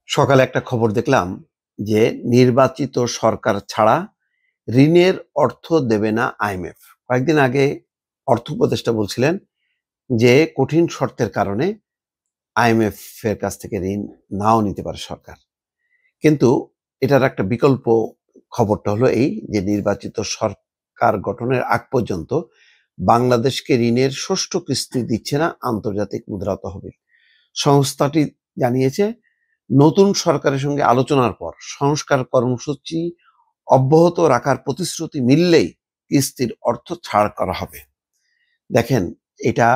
সকালে একটা খবর দেখলাম যে নির্বাচিত সরকার ছাড়া ঋণের অর্থ দেবে না আইএমএফ। কয়েকদিন আগে অর্থ উপদেষ্টা বলছিলেন যে কঠিন শর্তের কারণে আইএমএফ এর কাছ থেকে ঋণ নাও নিতে পারে সরকার। কিন্তু এটার একটা বিকল্প খবরটা হলো এই যে নির্বাচিত সরকার গঠনের আগ পর্যন্ত বাংলাদেশকে ঋণের ষষ্ঠ কিস্তি দিচ্ছে না আন্তর্জাতিক মুদ্রা তহবিল। সংস্থাটি জানিয়েছে নতুন সরকারের সঙ্গে আলোচনার পর সংস্কার কর্মসূচি অব্যাহত রাখার প্রতিশ্রুতি মিললেই কিস্তির অর্থ ছাড় করা হবে। দেখেন, এটা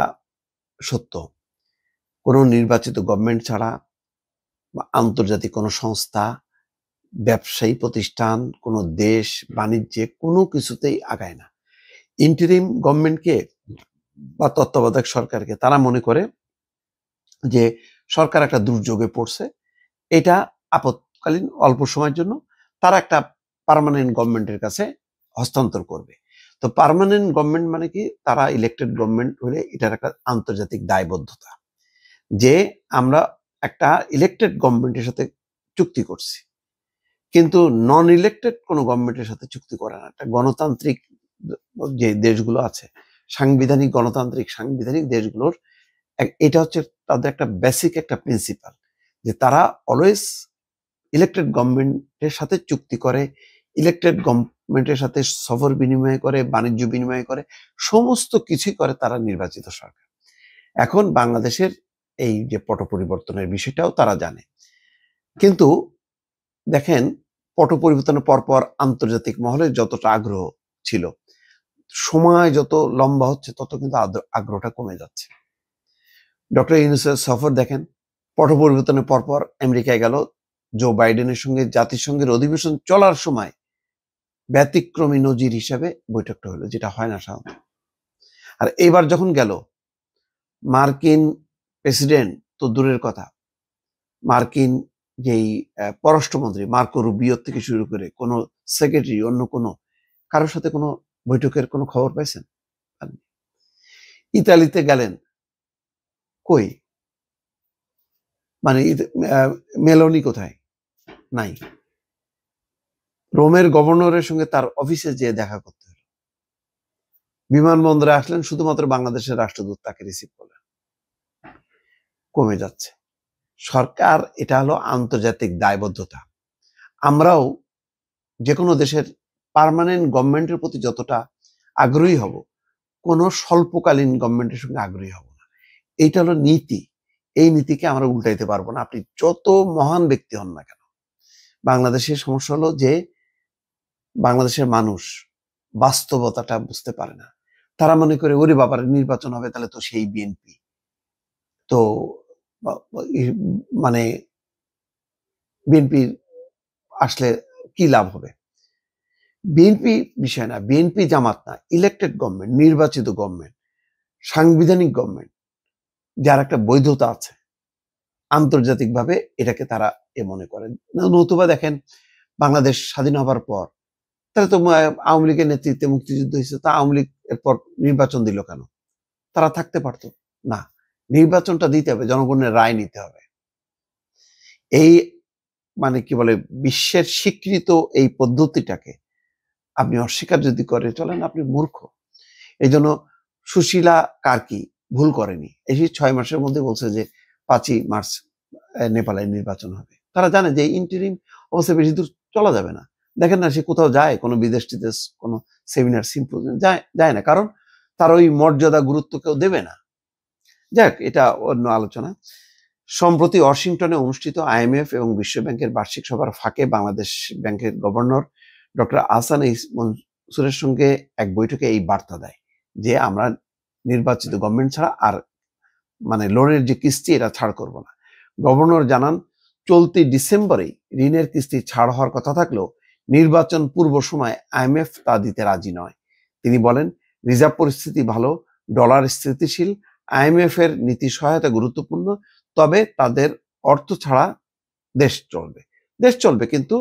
সত্য। কোনো নির্বাচিত গভর্নমেন্ট ছাড়া বা আন্তর্জাতিক কোনো সংস্থা, ব্যবসায়ী প্রতিষ্ঠান, কোনো দেশ বাণিজ্যে কোনো কিছুতেই আগায় না। ইন্টারিম গভর্নমেন্টকে বা তত্ত্বাবধায়ক সরকারকে তারা মনে করে যে সরকার একটা দুর্যোগে পড়ছে, এটা আপৎকালীন অল্প সময়ের জন্য তারা একটা পার্মানেন্ট গভর্নমেন্টের কাছে হস্তান্তর করবে। তো পার্মানেন্ট গভর্নমেন্ট মানে কি, তারা ইলেক্টেড গভর্নমেন্ট হলে এটার একটা আন্তর্জাতিক দায়বদ্ধতা যে আমরা একটা ইলেক্টেড গভর্নমেন্টের সাথে চুক্তি করছি, কিন্তু নন ইলেক্টেড কোনো গভর্নমেন্টের সাথে চুক্তি করে না। একটা গণতান্ত্রিক যে দেশগুলো আছে, সাংবিধানিক দেশগুলোর এটা হচ্ছে তাদের একটা বেসিক একটা প্রিন্সিপাল যে তারা অলওয়েজ ইলেক্টেড গভর্নমেন্টের সাথে চুক্তি করে, ইলেক্টেড গভর্নমেন্টের সাথে সফর বিনিময় করে, বাণিজ্য বিনিময় করে, সমস্ত কিছুই করে তারা নির্বাচিত সরকার। এখন বাংলাদেশের এই যে পট পরিবর্তনের বিষয়টাও তারা জানে, কিন্তু দেখেন পট পরিবর্তনের পরপর আন্তর্জাতিক মহলে যতটা আগ্রহ ছিল, সময় যত লম্বা হচ্ছে তত কিন্তু আগ্রহটা কমে যাচ্ছে। ডক্টর ইউনূসের সফর দেখেন, পট পরিবর্তনের পরপর আমেরিকায় গেল, জো বাইডেনের সঙ্গে জাতিসংঘের অধিবেশন চলার সময় ব্যতিক্রমী নজির হিসাবে বৈঠকটা হলো, যেটা হয় না সাধারণত। আর এবার যখন গেল, মার্কিন প্রেসিডেন্ট তো দূরের কথা, মার্কিন যেই পররাষ্ট্রমন্ত্রী মার্কো রুবিও থেকে শুরু করে কোনো সেক্রেটারি, অন্য কোনো কারোর সাথে কোনো বৈঠকের কোনো খবর পাইছেন? ইতালিতে গেলেন, কই? মানে মেলোনি কোথায়? নাই। রোমের গভর্নরের সঙ্গে তার অফিসে যেয়ে দেখা করতে হলো। বিমানবন্দরে আসলেন, শুধুমাত্র বাংলাদেশের রাষ্ট্রদূত তাকে রিসিভ করলেন। কমে যাচ্ছে সরকার, এটা হলো আন্তর্জাতিক দায়বদ্ধতা। আমরাও যে কোনো দেশের পার্মানেন্ট গভর্নমেন্টের প্রতি যতটা আগ্রহী হব, কোনো স্বল্পকালীন গভর্নমেন্টের সঙ্গে আগ্রহী হব না। এইটা হলো নীতি। এই নীতিকে আমরা উল্টাইতে পারবো না, আপনি যত মহান ব্যক্তি হন না কেন। বাংলাদেশের সমস্যা হলো যে বাংলাদেশের মানুষ বাস্তবতাটা বুঝতে পারে না। তারা মনে করে ওরে বাবার নির্বাচন হবে, তাহলে তো সেই বিএনপি, তো মানে বিএনপি আসলে কি লাভ হবে? বিএনপি বিষয় না, বিএনপি জামাত না, ইলেক্টেড গভর্নমেন্ট, নির্বাচিত গভর্নমেন্ট, সাংবিধানিক গভর্নমেন্ট, যার একটা বৈধতা আছে আন্তর্জাতিকভাবে, এটাকে তারা মনে করেন। নতুবা দেখেন, বাংলাদেশ স্বাধীন হবার পর তাহলে তো আওয়ামী লীগের নেতৃত্বে মুক্তিযুদ্ধ হয়েছে, তা আওয়ামী লীগ এরপর নির্বাচন দিল কেন? তারা থাকতে পারতো না। নির্বাচনটা দিতে হবে, জনগণের রায় নিতে হবে। এই মানে কি বলে, বিশ্বের স্বীকৃত এই পদ্ধতিটাকে আপনি অস্বীকার যদি করে চলেন, আপনি মূর্খ। এই জন্য সুশীলা কার্কি ভুল করেনি, এই 6 মাসের মধ্যে বলছে যে 5ই মার্চ নেপালে নির্বাচন হবে। তারা জানে যে ইন্টারিম অবশ্যই বেশি দূর চলা যাবে না। দেখেন না, সে কোথাও যায়, কোনো বিদেশ টিদেশ কোনো সেমিনার সিম্পোজিয়াম যায় না, কারণ তার ওই মর্যাদা গুরুত্ব কেউ দেবে না। যাক, এটা অন্য আলোচনা। সম্প্রতি ওয়াশিংটনে অনুষ্ঠিত আইএমএফ এবং বিশ্ব ব্যাংকের বার্ষিক সভার ফাঁকে বাংলাদেশ ব্যাংকের গভর্নর ডক্টর আহসান মনসুরের সঙ্গে এক বৈঠকে এই বার্তা দেয় যে আমরা নির্বাচিত গভর্নমেন্ট ছাড়া আর মানে লোনের যে কিস্তি, এটা ছাড় করব না। গভর্নর জানান, চলতি ডিসেম্বরেই ঋণের কিস্তি ছাড় হওয়ার কথা থাকলেও নির্বাচন পূর্ব সময় আইএমএফ তা দিতে রাজি নয়। তিনি বলেন, রিজার্ভ পরিস্থিতি ভালো, ডলার স্থিতিশীল, আইএমএফ এর নীতি সহায়তা গুরুত্বপূর্ণ, তবে তাদের অর্থ ছাড়া দেশ চলবে, কিন্তু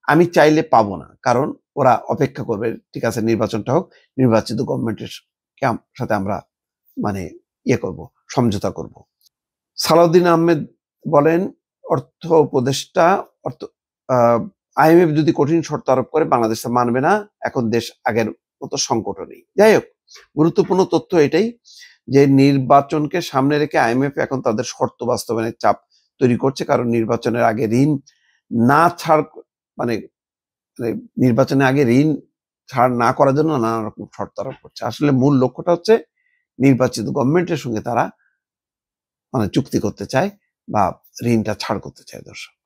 আমি চাইলে পাবো না, কারণ ওরা অপেক্ষা করবে। ঠিক আছে, নির্বাচনটা হোক, নির্বাচিত গভর্নমেন্টের সাথে আমরা মানে করব, সমঝোতা করব। সালাউদ্দিন আহমেদ বলেন, অর্থ উপদেষ্টা আইএমএফ যদি কঠিন শর্ত আরোপ করে বাংলাদেশ তা মানবে না, এখন দেশ আগের মতো সংকটও নেই। যাই হোক, গুরুত্বপূর্ণ তথ্য এটাই যে নির্বাচনকে সামনে রেখে আইএমএফ এখন তাদের শর্ত বাস্তবায়নের চাপ তৈরি করছে, কারণ নির্বাচনের আগে ঋণ না ছাড় মানে নির্বাচনের আগে ঋণ ছাড় না করার জন্য নানা রকম শর্ত আরোপ করছে। আসলে মূল লক্ষ্যটা হচ্ছে নির্বাচিত গভর্নমেন্টের সঙ্গে তারা চুক্তি করতে চায় বা ঋণটা ছাড় করতে চায়। দর্শক।